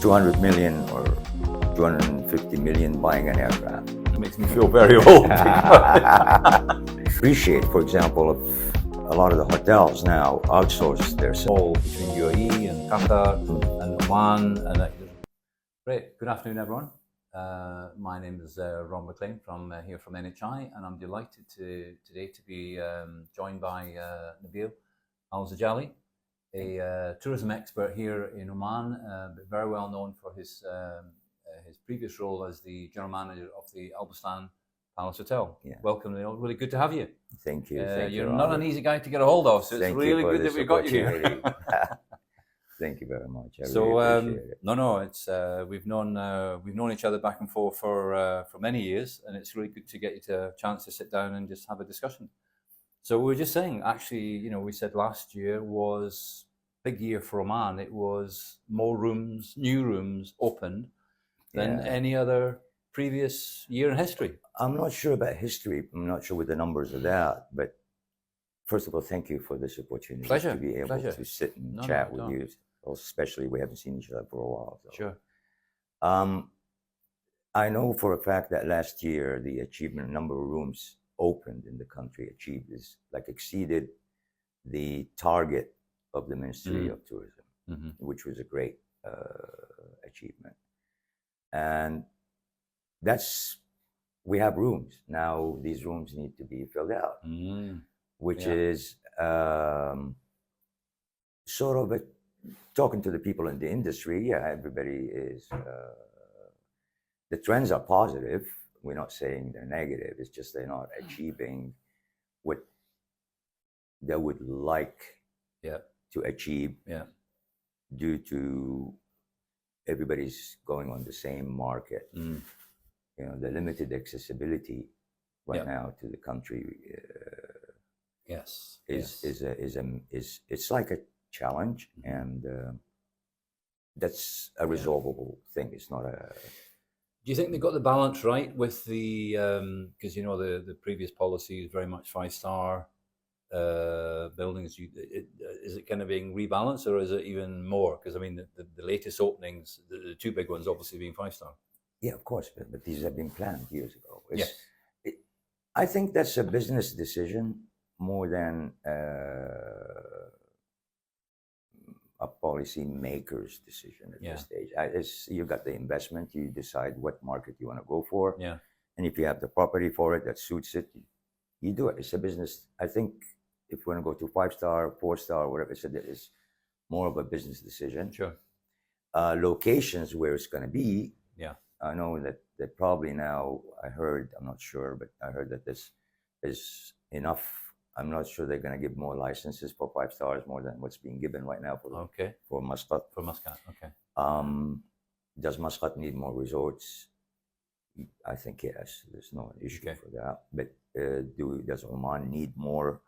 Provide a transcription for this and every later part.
200 million or 250 million buying an aircraft. It makes me feel very old. Appreciate, for example, a lot of the hotels now outsource their All between UAE and Qatar and Oman. Great. Good afternoon, everyone. My name is Ron MacLean from here from NHI, and I'm delighted today to be joined by Nabil Zadjali, a tourism expert here in Oman, but very well known for his previous role as the general manager of the Al Bustan Palace Hotel. Yeah. Welcome, Nabil. Really good to have you. Thank you. You're not an easy guy to get a hold of, so it's really good that we got you here. Thank you very much. I So really appreciate it. no, it's we've known each other back and forth for many years, and it's really good to get you a chance to sit down and just have a discussion. So we were just saying, actually, we said last year was big year for Oman. It was more rooms, new rooms opened than any other previous year in history. I'm not sure about history. I'm not sure what the numbers are that, but first of all, thank you for this opportunity to be able to sit and chat with you. Especially, we haven't seen each other for a while. So. Sure. I know for a fact that last year the achievement number of rooms opened in the country exceeded the target of the Ministry of Tourism, which was a great achievement. And we have rooms. Now these rooms need to be filled out, which is sort of talking to the people in the industry. Yeah, everybody is, the trends are positive. We're not saying they're negative. It's just they're not achieving what they would like to achieve due to everybody's going on the same market. The limited accessibility right now to the country it's like a challenge, and that's a resolvable thing. It's not a. Do you think they got the balance right with the because the previous policy is very much 5-star buildings? Is it kind of being rebalanced, or is it even more? Because I mean, the latest openings, the two big ones, obviously being 5-star. Yeah, of course, but these have been planned years ago. I think that's a business decision more than a policy maker's decision at this stage. You got the investment, you decide what market you want to go for. Yeah. And if you have the property for it that suits it, you do it. It's a business. I think if we're going to go to 5-star, 4-star, whatever, it's more of a business decision. Sure. Locations where it's going to be. Yeah. I know that probably now, I'm not sure, but I heard that this is enough. I'm not sure they're going to give more licenses for 5 stars more than what's being given right now for Muscat. For Muscat, okay. Does Muscat need more resorts? I think yes. There's no issue for that. But does Oman need more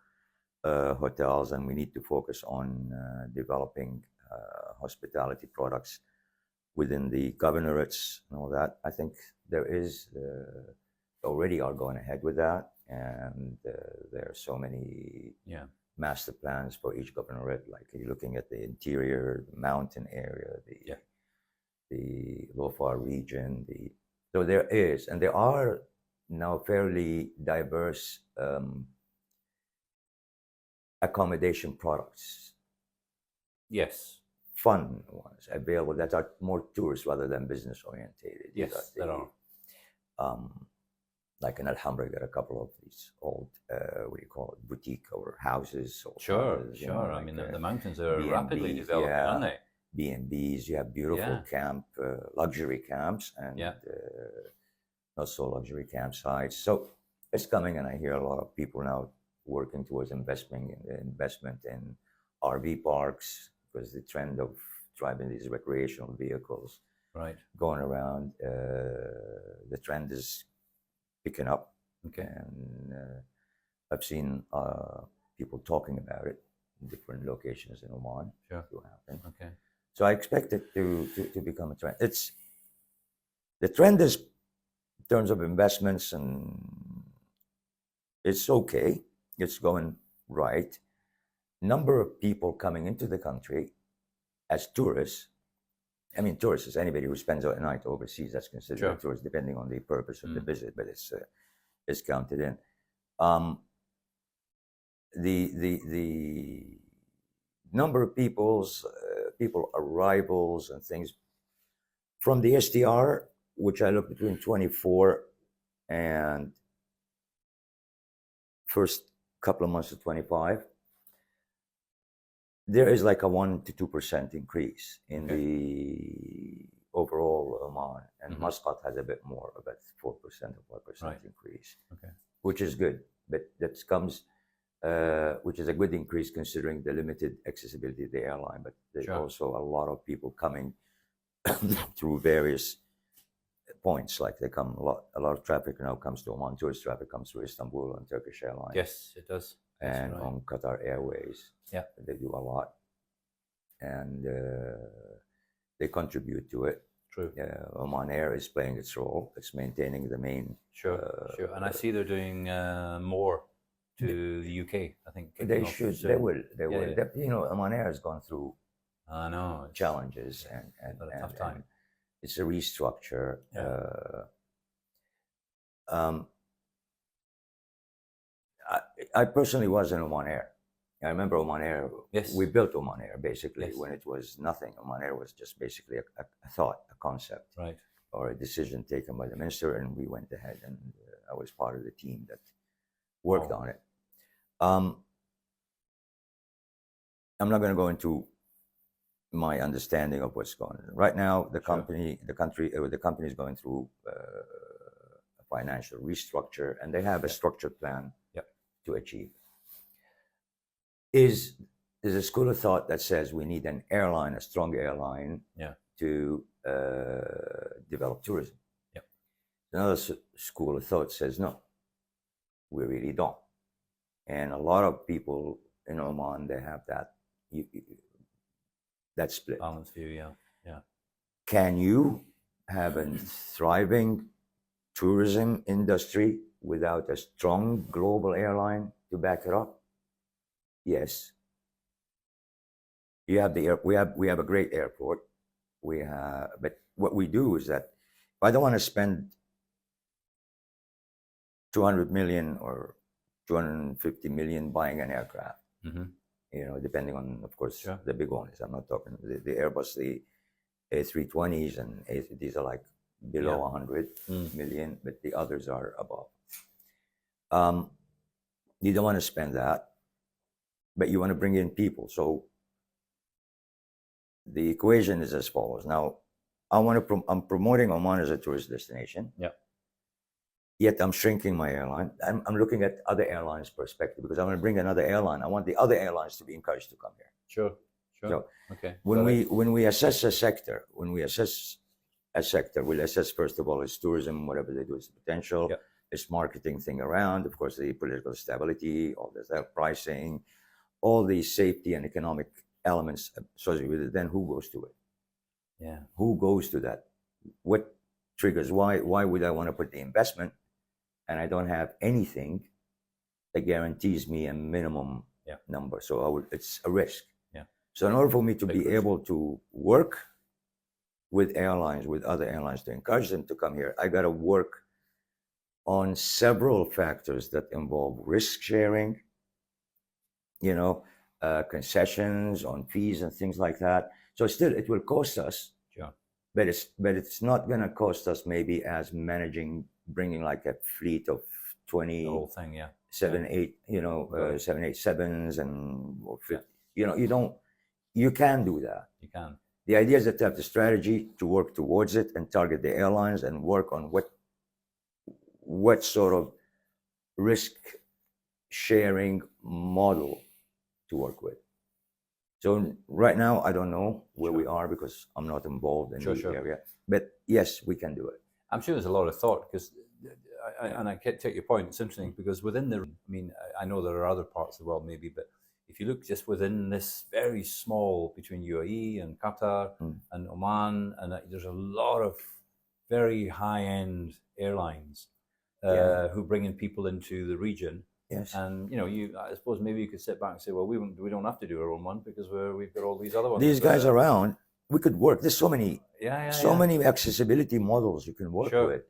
hotels? And we need to focus on developing hospitality products within the governorates and all that. I think there is already are going ahead with that. And there are so many master plans for each governorate. Like you're looking at the interior, the mountain area, the Lofar region. So there is, and there are now fairly diverse accommodation products. Yes. Fun ones available that are more tourist rather than business orientated. Yes, there are. Like in Alhambra, got a couple of these old, boutique or houses. Or sure. I mean, the mountains are rapidly developing, aren't they? B&Bs, you have beautiful camp, luxury camps, and not so luxury campsites. So it's coming, and I hear a lot of people now working towards investment in RV parks, because the trend of driving these recreational vehicles going around, the trend is picking up. Okay. And I've seen people talking about it in different locations in Oman. Sure. To happen. Okay. So I expect it to become a trend. The trend is in terms of investments, and it's okay. It's going right. Number of people coming into the country as tourists I mean, tourists is anybody who spends a night overseas. That's considered Sure. a tourist, depending on the purpose of the visit, but it's counted in. The number of people arrivals and things from the STR, which I look between 24 and first couple of months of 25, there is like a 1 to 2% increase in the overall Oman, and Muscat has a bit more, about 4% or 5% increase, which is good. But that comes, which is a good increase considering the limited accessibility of the airline. But there's also a lot of people coming through various points. Like they come a lot of traffic now comes to Oman. Tourist traffic comes through Istanbul on Turkish Airlines. Yes, it does. And on Qatar Airways. Yeah, they do a lot, and they contribute to it. True. Oman Air is playing its role. It's maintaining the main. Sure. And I see they're doing more to the UK. I think they should. They will. They will. Yeah. You know, Oman Air has gone through. I know challenges and a tough time. And it's a restructure. I personally was in Oman Air. I remember Oman Air. Yes. We built Oman Air basically when it was nothing. Oman Air was just basically a thought, a concept, right, or a decision taken by the minister, and we went ahead, and I was part of the team that worked on it. I'm not going to go into my understanding of what's going on right now. The country is going through a financial restructure, and they have a structured plan to achieve. There's a school of thought that says we need an airline, a strong airline, to develop tourism. Another school of thought says no, we really don't. And a lot of people in Oman, they have that split. Balance view, yeah. Can you have a thriving tourism industry without a strong global airline to back it up? Yes. You have we have a great airport. But what we do is that if I don't want to spend 200 million or 250 million buying an aircraft, you know, depending on, of course, the big ones. I'm not talking the Airbus, the A320s, and these are like below 100 million, but the others are above. You don't want to spend that, but you want to bring in people. So the equation is as follows. Now, I'm promoting Oman as a tourist destination. Yet I'm shrinking my airline. I'm looking at other airlines' perspective because I'm going to bring another airline. I want the other airlines to be encouraged to come here. Sure. So okay. When we assess a sector, we'll assess first of all its tourism, whatever they do, its potential, its marketing thing around, of course, the political stability, all this, pricing, all these safety and economic elements associated with it. Then who goes to it? Yeah. Who goes to that? What triggers? Why would I want to put the investment and I don't have anything that guarantees me a minimum number? So it's a risk. So in order for me to be able to work with airlines, with other airlines, to encourage them to come here, I got to work on several factors that involve risk sharing, you know, concessions on fees and things like that. So still, it will cost us, but it's not going to cost us maybe as bringing like a fleet of 20, the whole thing, 787s and or 50. You know, you can do that. You can. The idea is that to have the strategy to work towards it and target the airlines and work on what sort of risk sharing model to work with. So right now, I don't know where we are because I'm not involved in the area. But yes, we can do it. I'm sure there's a lot of thought because, and I take your point. It's interesting because I know there are other parts of the world maybe, but if you look just within this very small, between UAE and Qatar and Oman, and there's a lot of very high-end airlines who bring in people into the region. Yes. And I suppose maybe you could sit back and say, well, we don't have to do our own one because we've got all these other ones. These guys around, we could work. There's so many Yeah. many accessibility models you can work Sure. with.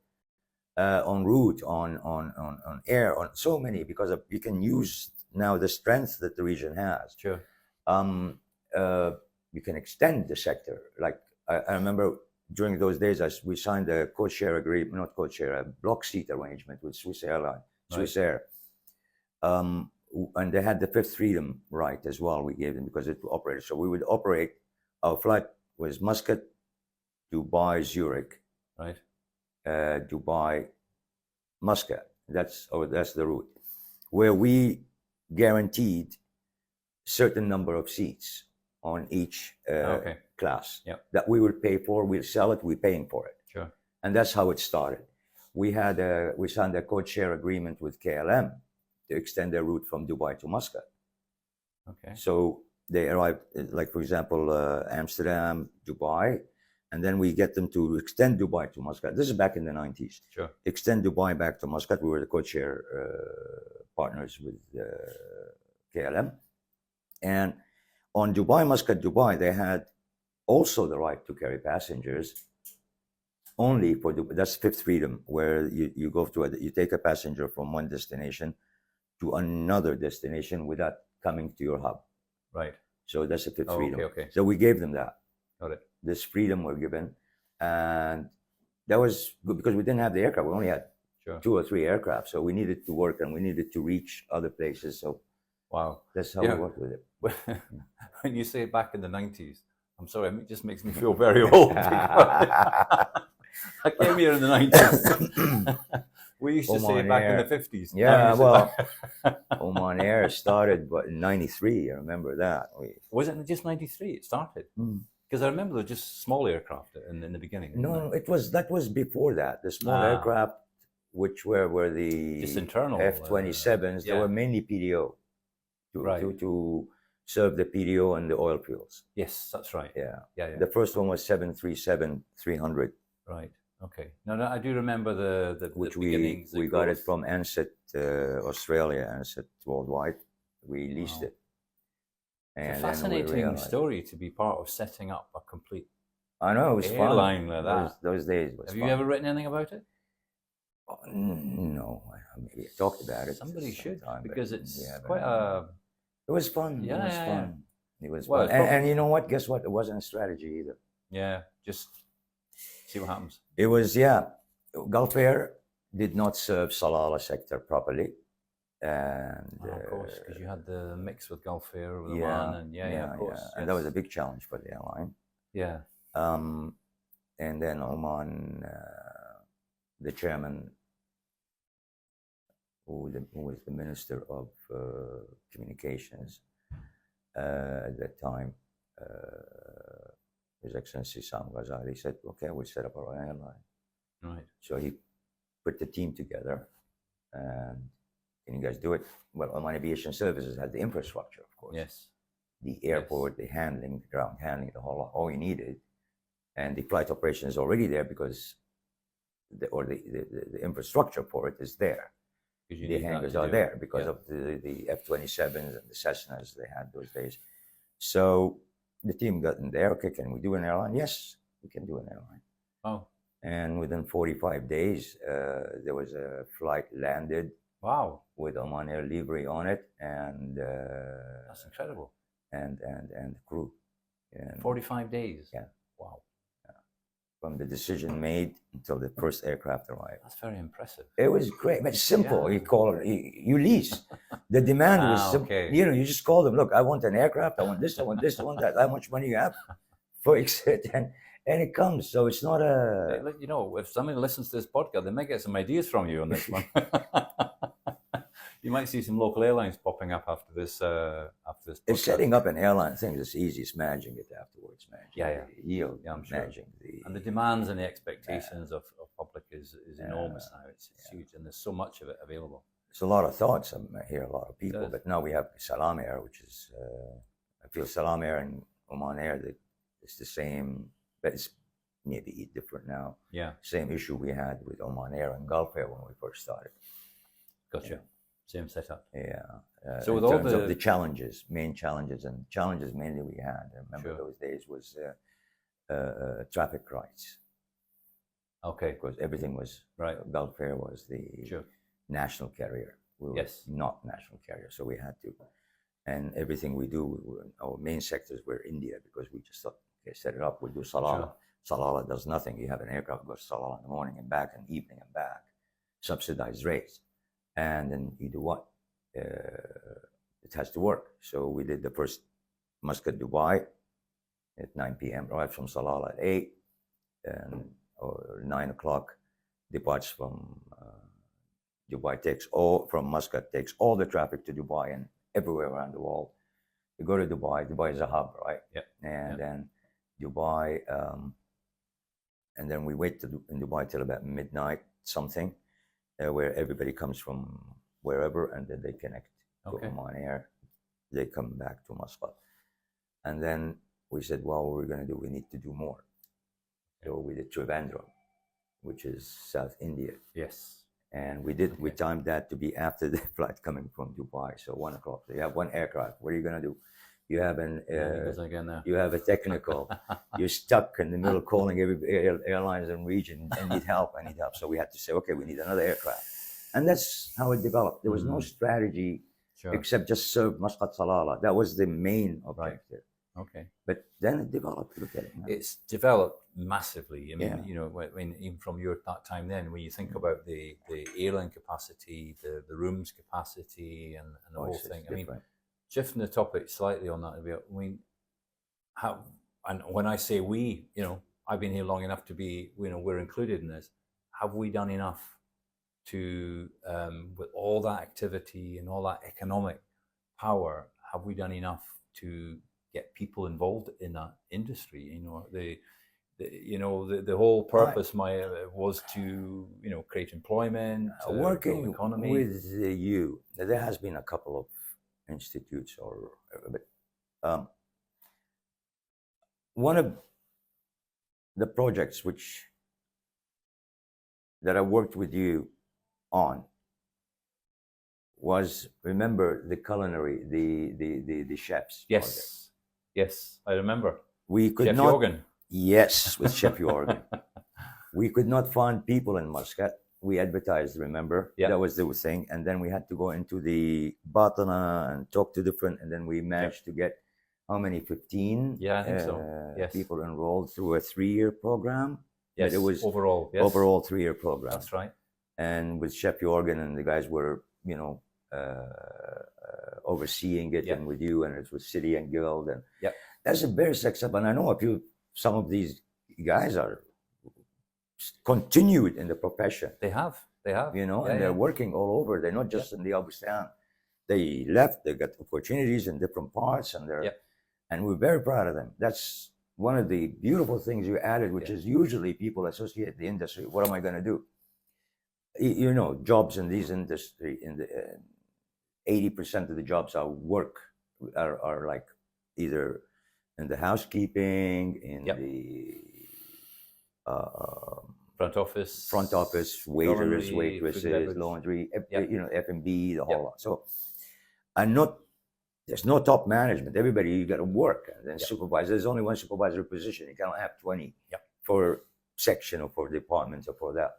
On route, on air, on so many, because you can use now the strength that the region has. Sure. You can extend the sector. Like I remember during those days, we signed a code-share agreement, not code-share, a block seat arrangement with Swiss Airline, Swiss Air. And they had the fifth freedom right as well. We gave them because it operated. So we would operate. Our flight was Muscat, Dubai, Zurich. Right. Dubai, Muscat. That's the route, where we guaranteed certain number of seats on each class that we will pay for. We'll sell it. We're paying for it. Sure. And that's how it started. We signed a code share agreement with KLM to extend their route from Dubai to Muscat. Okay. So they arrived, like for example, Amsterdam, Dubai. And then we get them to extend Dubai to Muscat. This is back in the 90s. Sure. Extend Dubai back to Muscat. We were the code-share partners with KLM. And on Dubai, Muscat, Dubai, they had also the right to carry passengers only for Dubai. That's fifth freedom, where you go you take a passenger from one destination to another destination without coming to your hub. Right. So that's a fifth freedom. Okay. So we gave them that. Got it. This freedom we're given, and that was good because we didn't have the aircraft. We only had 2 or 3 aircraft, so we needed to work and we needed to reach other places. So wow, that's how we worked with it. When you say back in the 90s, I'm sorry, it just makes me feel very old. I came here in the 90s. We used to Oman say it back Air. in the 50s. Yeah, well, Oman Air started in '93. I remember that. Was it just 93 it started? Because I remember there were just small aircraft in the beginning. No, that was before that. The small aircraft, which were the just internal F-27s, they were mainly PDO to serve the PDO and the oil fields. Yes, that's right. Yeah. The first one was 737-300. Right. Okay. No, I do remember the which beginnings. We got it from ANSET Australia, ANSET Worldwide. We leased it. And it's a fascinating story to be part of setting up a complete I know, it was airline fun. like that. Those days was Have fun. you ever written anything about it? No, maybe I talked about it. Somebody should, because it's It was fun. Yeah, it was fun. It was Well, fun. And you know what? Guess what? It wasn't a strategy either. Yeah, just see what happens. It was, Gulf Air did not serve Salalah sector properly. And of course, because you had the mix with Gulf Air, with Oman, and of course. Yeah. And that was a big challenge for the airline. Yeah. And then Oman, the chairman, who was the Minister of Communications at that time, His Excellency Sam Ghazali, said, okay, we'll set up our airline. Right. So he put the team together, and can you guys do it? Well, Oman Aviation Services had the infrastructure, of course. Yes. The airport, the handling, the ground handling, the whole lot, all you needed. And the flight operation is already there because the infrastructure for it is there. The hangars are there because of the F-27s and the Cessnas they had those days. So the team got in there. Okay, can we do an airline? Yes, we can do an airline. Oh. And within 45 days, there was a flight landed. Wow. With Oman Air livery on it, and that's incredible. And crew. And 45 days. Yeah. Wow. From the decision made until the first aircraft arrived. That's very impressive. It was great, but simple. You call it, you lease. The demand was simple. Okay. You just call them. Look, I want an aircraft. I want this. I want this. I want that. How much money you have? Fix it, and it comes. So it's not a. If somebody listens to this podcast, they might get some ideas from you on this one. You might see some local airlines popping up after this. It's setting up an airline thing is easy. It's managing it afterwards. The yield. I'm sure. Managing and the demands and the expectations of public is enormous now. It's huge, and there's so much of it available. There's a lot of thoughts. I hear a lot of people, but now we have Salam Air, which is I feel Salam Air and Oman Air that it's the same, but it's maybe different now. Yeah. Same issue we had with Oman Air and Gulf Air when we first started. Gotcha. Yeah. Same setup. Yeah. So with in all terms of the challenges mainly we had, I remember those days was traffic rights, Okay. because everything was Right. Gulf Air was the Sure. national carrier. We were Yes. not national carrier, so we had to. And everything we do, our main sectors were India, because we just thought, okay, set it up. We do Salalah. Sure. Salalah does nothing. You have an aircraft goes to Salalah in the morning and back, and evening and back, subsidized rates. And then you do what? It has to work. So we did the first Muscat Dubai at 9 p.m. Arrives from Salalah at 8, and or 9 o'clock departs from Dubai. From Muscat, takes all the traffic to Dubai and everywhere around the world. You go to Dubai. Dubai is a hub, right? Yep. And then Dubai, and then we wait in Dubai till about midnight something, where everybody comes from wherever, and then they connect to Oman Air. They come back to Muscat, and then we said, well, what we're going to do, we need to do more. So we did Trivandrum, which is South India. Yes. And we timed that to be after the flight coming from Dubai. So 1 o'clock. You have one aircraft. What are you going to do? You have you have a technical. You're stuck in the middle, calling every airlines and region. I need help. So we had to say, okay, we need another aircraft. And that's how it developed. There was no strategy except just serve Muscat Salalah. That was the main objective. Okay. But then it developed. Look at it now. It's developed massively. I mean, even from your time then, when you think about the airline capacity, the rooms capacity, and the whole thing. Different. I mean, shifting the topic slightly on that a bit. I mean, and when I say we, I've been here long enough to be, we're included in this. Have we done enough to, with all that activity and all that economic power, have we done enough to get people involved in that industry? The whole purpose was to create employment, working economy. with you. There has been a couple of institutes, but one of the projects that I worked with you on was, remember, the culinary, the chefs. Yes. project. Yes, I remember. We could Chef not. Jorgen. Yes, with Chef Jorgen. We could not find people in Muscat. We advertised, remember? Yeah. That was the thing. And then we had to go into the Batana and talk to different, and then we managed to get how many? 15? Yeah, I think so. Yes. People enrolled through a 3-year program. Yes, But it was overall. Yes. overall 3-year program. That's right. And with Chef Jorgen, and the guys were, overseeing it, and with you, and it was City and Guild, and that's a very successful. And I know some of these guys are continued in the profession. They have, and they're working all over. They're not just in the Abustan. They left. They got opportunities in different parts, and and we're very proud of them. That's one of the beautiful things you added, which is usually people associate the industry. What am I going to do? Jobs in these industry, in the 80% of the jobs are like either in the housekeeping, in the front office, waiters, waitresses, laundry, F&B, the whole lot. So, there's no top management. Everybody, you got to work. And then supervisor, there's only one supervisor position. You cannot have 20 for section or for departments or for that.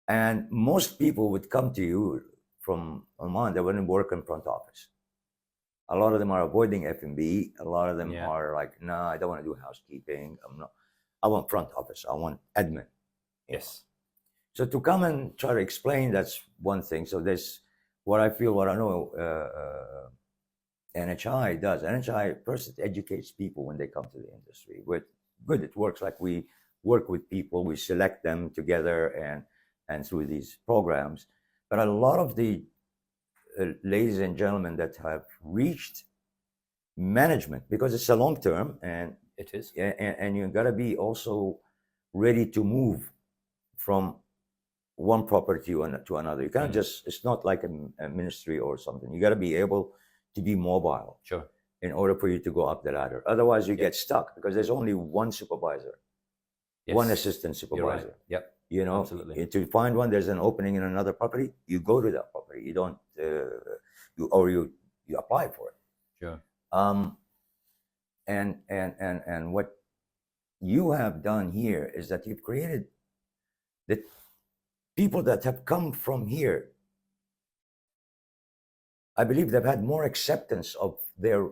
And most people would come to you from Oman. They wouldn't work in front office. A lot of them are avoiding F&B. A lot of them are like, no, I don't want to do housekeeping. I want front office. I want admin. Yes. So to come and try to explain, that's one thing. So there's what I know NHI does. NHI first educates people when they come to the industry. Good, it works. Like we work with people, we select them together and through these programs. But a lot of the ladies and gentlemen that have reached management, because it's a long term, and it is, and you got to be also ready to move from one property to another. You can't just, it's not like a ministry or something. You got to be able to be mobile. Sure. In order for you to go up the ladder. Otherwise, you get stuck because there's only one supervisor, one assistant supervisor. Right. Yep. Absolutely. To find one, there's an opening in another property. You go to that property. You don't, you apply for it. Sure. And what you have done here is that you've created the people that have come from here. I believe they've had more acceptance of their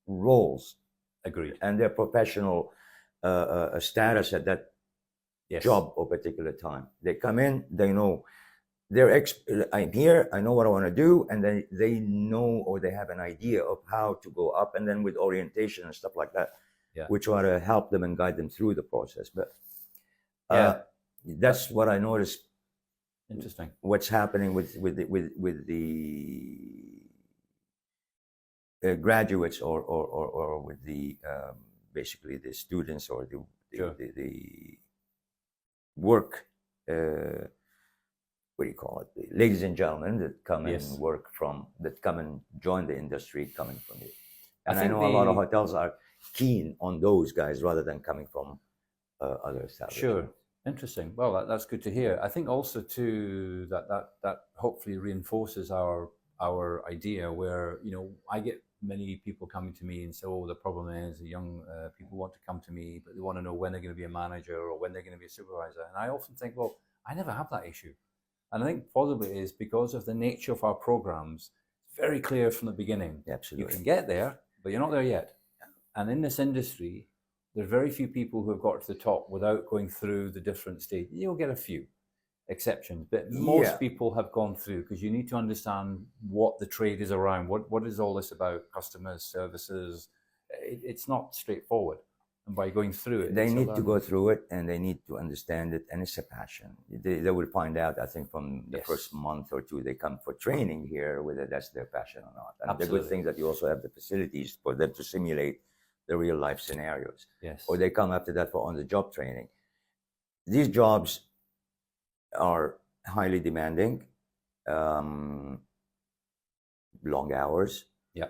roles. Agreed. And their professional status at that Yes. job or particular time. They come in, they know I'm here, I know what I want to do, and they know, or they have an idea of how to go up, and then with orientation and stuff like that, we try to help them and guide them through the process. But that's what I noticed. Interesting. What's happening with the graduates or with the basically the students or the work, what do you call it? The ladies and gentlemen that come and work that come and join the industry coming from here. And I know a lot of hotels are keen on those guys rather than coming from other establishments. Sure. Interesting. Well, that's good to hear. I think also too that hopefully reinforces our idea where, I get many people coming to me and say, oh, the problem is the young people want to come to me, but they want to know when they're going to be a manager or when they're going to be a supervisor. And I often think, well, I never have that issue. And I think possibly it is because of the nature of our programs. It's very clear from the beginning. Absolutely. You can get there, but you're not there yet. And in this industry, there are very few people who have got to the top without going through the different stages. You'll get a few exceptions, but most people have gone through, because you need to understand what the trade is around. What is all this about? Customers, services. It's not straightforward. And by going through it, they need to go through it, and they need to understand it, and it's a passion. They will find out, I think, from the first month or two they come for training here, whether that's their passion or not. And the good thing that you also have the facilities for them to simulate the real life scenarios. Yes. Or they come after that for on-the-job training. These jobs are highly demanding, long hours. Yeah.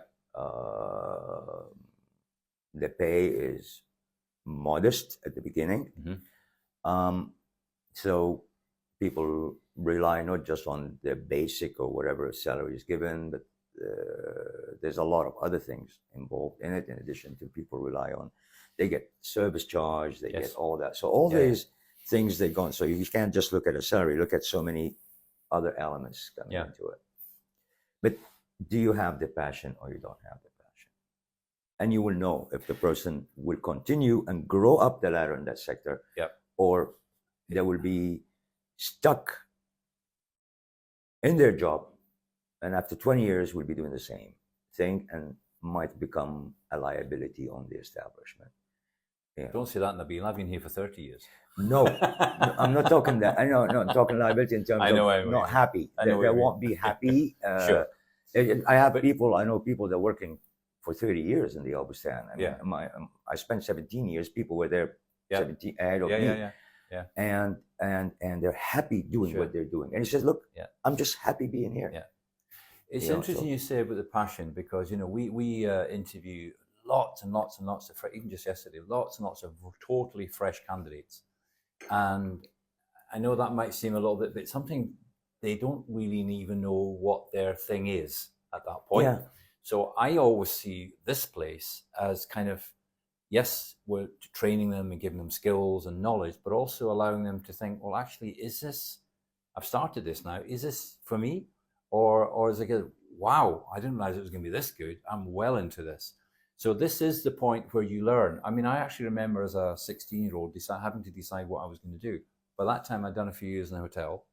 The pay is modest at the beginning. Mm-hmm. So people rely not just on their basic or whatever salary is given, but there's a lot of other things involved in it. In addition to people rely on, they get service charge, they get all that. So all these things they go on. So you can't just look at a salary, look at so many other elements coming into it. But do you have the passion or you don't have the passion? And you will know if the person will continue and grow up the ladder in that sector, or they will be stuck in their job, and after 20 years will be doing the same thing and might become a liability on the establishment. Don't say that, Nabil. I've been here for 30 years. No, I'm not talking that. I know, I'm talking liability in terms of not happy. They won't be happy. Sure. I have people, I know people that are working for 30 years in the Al Bustan. I mean, I spent 17 years. People were there 17 ahead of me. And they're happy doing what they're doing. And he says, look, I'm just happy being here. Yeah. It's interesting you say about the passion, because, we interview lots and lots and lots of, even just yesterday, lots and lots of totally fresh candidates. And I know that might seem a little bit, but something they don't really even know what their thing is at that point. Yeah. So I always see this place as kind of, yes, we're training them and giving them skills and knowledge, but also allowing them to think, well, actually, I've started this now, is this for me? Or is it good? Wow, I didn't realize it was going to be this good. I'm well into this. So this is the point where you learn. I mean, I actually remember as a 16-year-old having to decide what I was going to do. By that time, I'd done a few years in a hotel.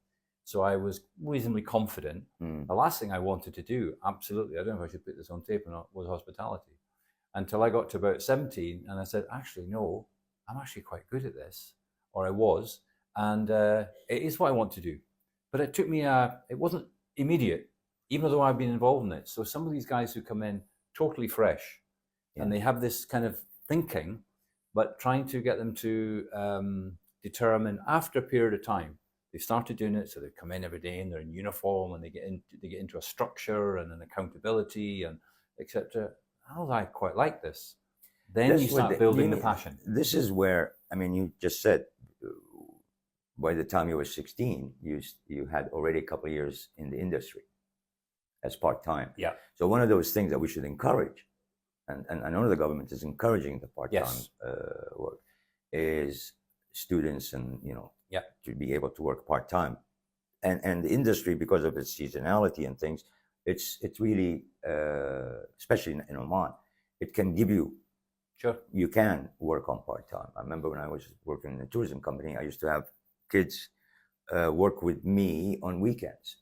So I was reasonably confident. The last thing I wanted to do, absolutely, I don't know if I should put this on tape or not, was hospitality. Until I got to about 17 and I said, actually, no, I'm actually quite good at this, or I was. And it is what I want to do. But it took me, it wasn't immediate, even though I've been involved in it. So some of these guys who come in totally fresh, and they have this kind of thinking, but trying to get them to determine after a period of time, they've started doing it. So they come in every day and they're in uniform and they get into a structure and an accountability and etc. Oh, I quite like this. Then you start building the passion. This is where, I mean, you just said by the time you were 16, you had already a couple of years in the industry as part-time. Yeah. So one of those things that we should encourage, and I know the government is encouraging the part-time work, is students and Yeah. to be able to work part-time, and the industry, because of its seasonality and things, it's really especially in Oman, it can give you, Sure. you can work on part-time. I remember when I was working in a tourism company, I used to have kids work with me on weekends.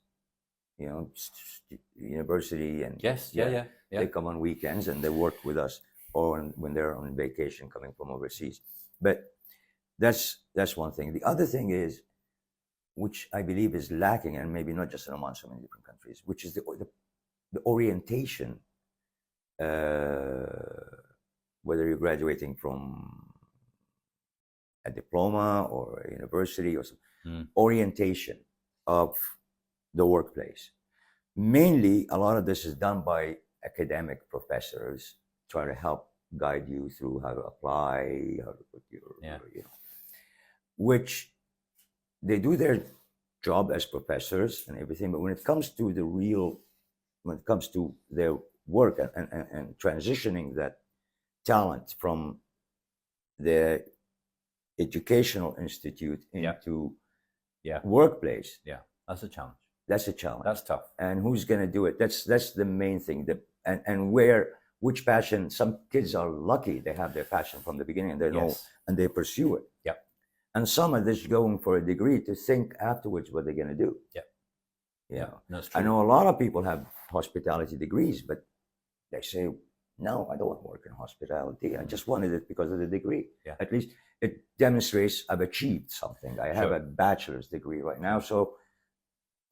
University and Yes. Yeah. they come on weekends and they work with us, or when they're on vacation coming from overseas. But that's one thing. The other thing is, which I believe is lacking, and maybe not just in Oman, so many different countries, which is the orientation. Whether you're graduating from a diploma or a university or some orientation of the workplace. Mainly, a lot of this is done by academic professors, try to help guide you through how to apply, how to put your, which they do their job as professors and everything. But when it comes to their work and transitioning that talent from the educational institute into workplace, that's a challenge. That's a challenge. That's tough. And who's going to do it? That's the main thing. Which passion? Some kids are lucky; they have their passion from the beginning, and they know and they pursue it. Yeah. And some are just going for a degree to think afterwards what they're going to do. Yeah. Yeah. That's true. I know a lot of people have hospitality degrees, but they say, "No, I don't want to work in hospitality. I just wanted it because of the degree. Yeah. At least it demonstrates I've achieved something. I have a bachelor's degree right now, so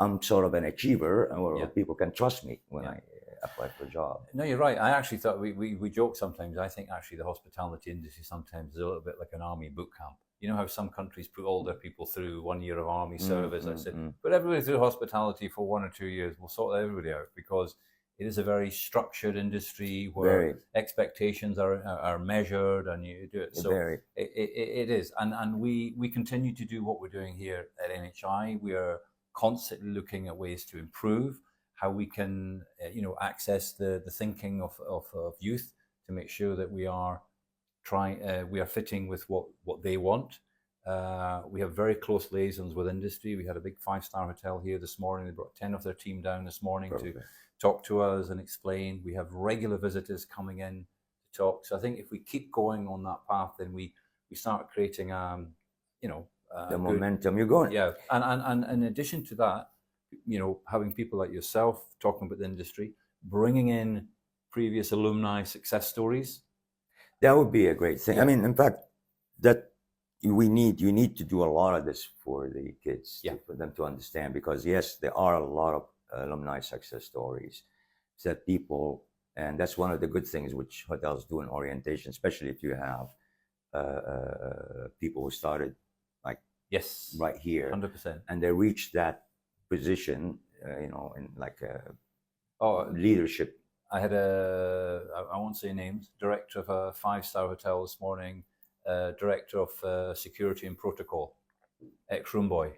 I'm sort of an achiever, or people can trust me when I apply for a job." No, you're right. I actually thought we joke sometimes. I think actually the hospitality industry sometimes is a little bit like an army boot camp. You know how some countries put all their people through 1 year of army service. I said, put everybody through hospitality for 1 or 2 years. We'll sort everybody out, because it is a very structured industry where expectations are measured, and you do it. So it is, and we continue to do what we're doing here at NHI. We are constantly looking at ways to improve how we can, access the thinking of youth to make sure that we are we are fitting with what they want. We have very close liaisons with industry. We had a big 5-star hotel here this morning. They brought 10 of their team down this morning to talk to us and explain. We have regular visitors coming in to talk. So I think if we keep going on that path, then we start creating, the momentum you're going. Yeah, and in addition to that, having people like yourself talking about the industry, bringing in previous alumni success stories. That would be a great thing. Yeah. I mean, in fact, that you need to do a lot of this for the kids, for them to understand, because yes, there are a lot of alumni success stories that people, and that's one of the good things which hotels do in orientation, especially if you have people who started right here, 100%, and they reach that position, in like leadership. I had I won't say names, director of a 5-star hotel this morning, director of security and protocol, ex-room boy.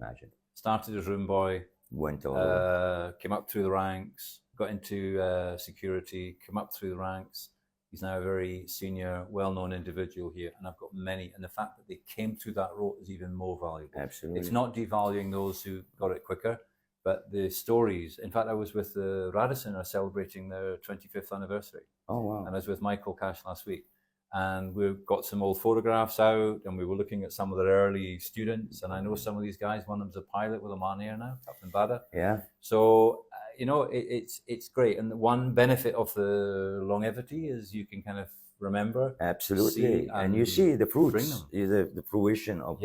Imagine. Started as room boy, went over, came up through the ranks, got into security, came up through the ranks. He's now a very senior, well-known individual here, and I've got many. And the fact that they came through that route is even more valuable. Absolutely. It's not devaluing those who got it quicker, but the stories. In fact, I was with the Radisson are celebrating their 25th anniversary. Oh, wow. And I was with Michael Cash last week. And we got some old photographs out, and we were looking at some of their early students. And I know some of these guys. One of them's a pilot with Oman Air now, Captain Bada. Yeah. So, it's great. And the one benefit of the longevity is you can kind of remember. Absolutely. And you see the fruits, the fruition of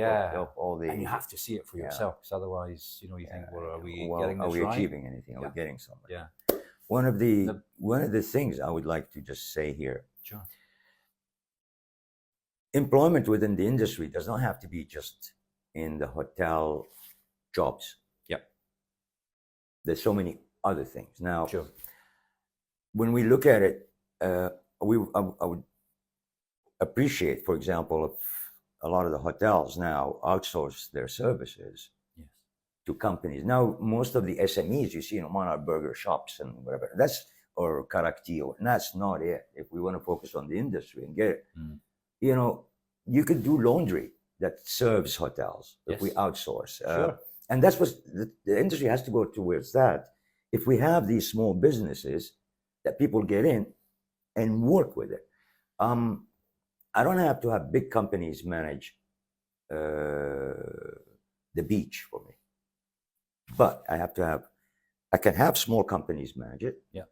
all the... And you have to see it for yourself, because otherwise, you think, well, are we getting this right? Are we achieving anything? Are we getting somewhere? Yeah. One of the things I would like to just say here. Sure. Employment within the industry does not have to be just in the hotel jobs. Yep. There's so many other things. Now, sure. When we look at it, I would appreciate, for example, if a lot of the hotels now outsource their services to companies. Now, most of the SMEs you see in Oman are burger shops and whatever. Or karakti, and that's not it. If we want to focus on the industry and get it, you could do laundry that serves hotels if we Yes. outsource. Sure. And that's what the industry has to go towards that. If we have these small businesses that people get in and work with it, I don't have to have big companies manage the beach for me, but I can have small companies manage it. Yeah.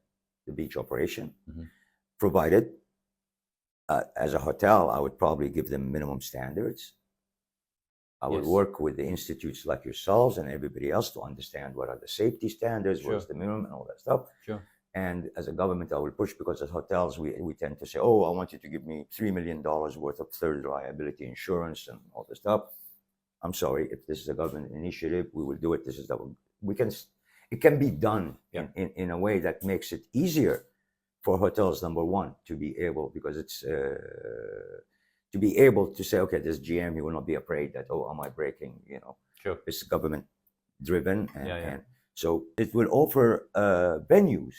The beach operation, Mm-hmm. provided as a hotel, I would probably give them minimum standards. I would Yes. work with the institutes like yourselves and everybody else to understand what are the safety standards, Sure. what's the minimum, and all that stuff. Sure. And as a government, I will push, because as hotels, we tend to say, oh, I want you to give me $3 million worth of third liability insurance and all this stuff. I'm sorry, if this is a government initiative, we will do it. This is it can be done in a way that makes it easier for hotels, number one, to be able, because it's to be able to say, okay, this GM, he will not be afraid that, oh, am I breaking, Sure. it's government driven. Yeah. And so it will offer venues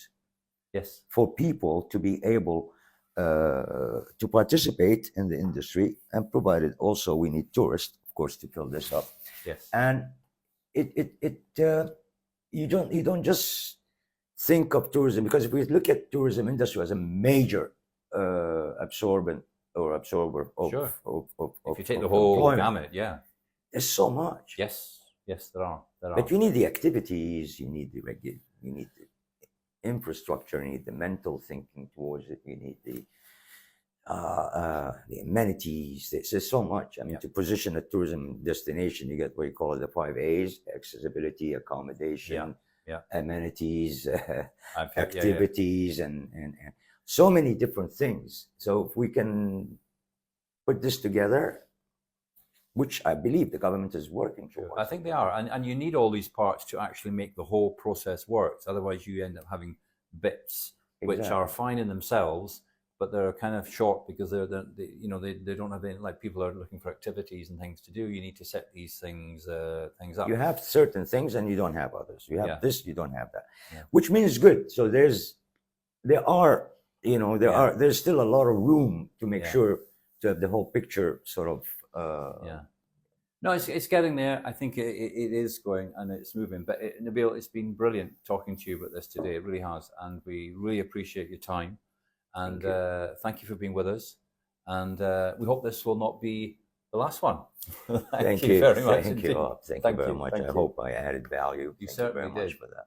Yes. for people to be able to participate in the industry, and provided also we need tourists, of course, to fill this up. Yes. And you don't just think of tourism, because if we look at tourism industry as a major absorber of Sure. of If you take of the whole employment, gamut, yeah. there's so much. Yes, there are. But you need the activities, you need you need the infrastructure, you need the mental thinking towards it, you need the amenities. There's so much. I mean, to position a tourism destination, you get what you call the 5 A's: accessibility, accommodation, amenities, activities, and so many different things. So if we can put this together, which I believe the government is working towards. I think they are, and you need all these parts to actually make the whole process work. Otherwise, you end up having bits which are fine in themselves, but they're kind of short because they don't have any, like, people are looking for activities and things to do. You need to set these things up. You have certain things and you don't have others. You have this, you don't have that, Yeah. which means good. So there's still a lot of room to make sure to have the whole picture sort of. No, it's getting there. I think it is going and it's moving. But Nabil, it's been brilliant talking to you about this today. It really has, and we really appreciate your time. And thank you for being with us. And we hope this will not be the last one. Thank you very much. Thank you very much. I hope I added value. You Thank certainly very much did. for that.